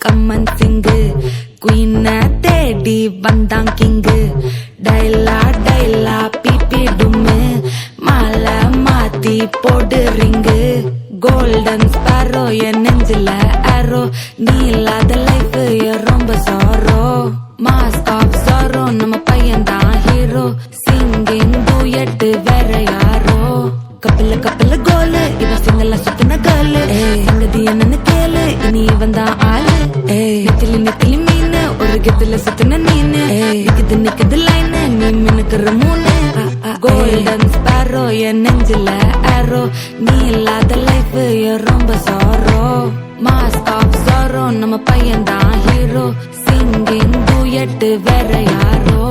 கம்மன் சிங்கு குயின தேடி வந்தான் king டைலா டைலா BP டும்மு மாலை மாத்தி போடு ரிங்கு கோல்டன் ஸ்பாரோ என் நெஞ்சில ஆரோ நீ இல்லாத லைஃப் ரொம்ப சாரோ மாஸ்க் ஆஃப் சாரோ நம்ம பையன் தான் ஹீரோ சிங்கிங் டூயட் வேற யாரோ கப்பல கோலு இவ சிங்கல்ல சுத்தின கேளு சங்கதி என்னன்னு கேளு இனி இவன் தான் ஆளு நெத்திலி மீனு ஒரு கெத்துல சுத்தின நீனு நிக்குது லைனு நீ மினுக்குற மூணு கோல்டன் ஸ்பாரோ என் நெஞ்சில ஆரோ நீ இல்லாத லைஃப் ரொம்ப சாரோ மாஸ்க் ஆஃப் சாரோ நம்ம பையன் தான் ஹீரோ சிங்கிங் டூயட் வேற யாரோ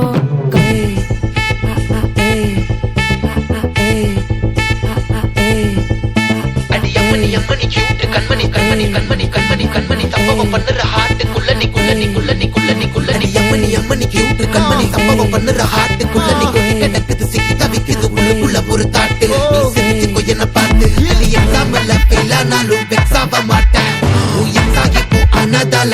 கண்மணி கண்மணி கண்மணி கண்மணி கண்மணி சம்பவம் பண்ணுற ஹார்ட்டுக்குள்ள நீ குள்ள நீ குள்ள நீ குள்ள நீ குள்ள நீ அம்மணி அம்மணி கியூட் கண்மணி சம்பவம் பண்ணுற ஹார்ட்டுக்குள்ள நீ கொட்டி கிடக்குது சிக்கி தவிக்குது உள்ளுக்குள்ள ஒரு தாட்டு நீ சிரிச்சுக்கோ என்ன பார்த்து நீ எக்ஸாம்ல ஃபெயில் ஆனாலும் வெக்ஸ் ஆக மாட்டேன் எக்ஸாகி போ ஆனதால